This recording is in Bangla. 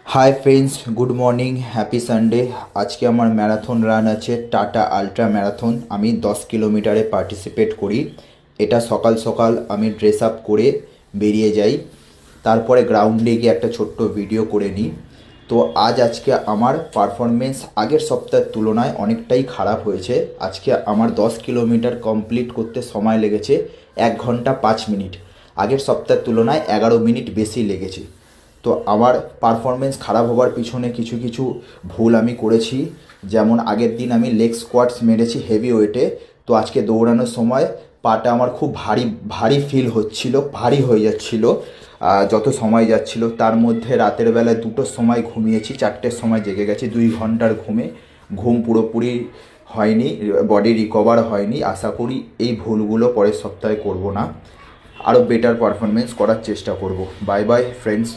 Hi friends, good morning, happy Sunday. আজকে আমার ম্যারাথন রান আছে, টাটা আলট্রা ম্যারাথন। আমি 10 কিলোমিটারে পার্টিসিপেট করি। এটা সকাল সকাল আমি ড্রেস আপ করে বেরিয়ে যাই, তারপরে গ্রাউন্ডে গিয়ে একটা ছোট্ট ভিডিও করে নিই। তো আজকে আমার পারফরমেন্স আগের সপ্তাহের তুলনায় অনেকটাই খারাপ হয়েছে। আজকে আমার 10 কিলোমিটার কমপ্লিট করতে সময় লেগেছে 1 ঘন্টা 5 মিনিট। আগের সপ্তাহের তুলনায় 11 মিনিট বেশি লেগেছে। তো আমার পারফরমেন্স খারাপ হওয়ার পিছনে কিছু কিছু ভুল আমি করেছি। যেমন আগের দিন আমি লেগ স্কোয়াটস মেরেছি হেভি ওয়েটে। তো আজকে দৌড়ানোর সময় পাটা আমার খুব ভারী ভারী ফিল হচ্ছিল, ভারী হয়ে যাচ্ছিল যত সময় যাচ্ছিল। তার মধ্যে রাতের বেলায় 2টোর সময় ঘুমিয়েছি, 4টের সময় জেগে গেছি। 2 ঘন্টার ঘুম পুরোপুরি হয়নি, বডি রিকভার হয়নি। আশা করি এই ভুলগুলো পরের সপ্তাহে করব না, আরও বেটার পারফরমেন্স করার চেষ্টা করব। Bye bye friends.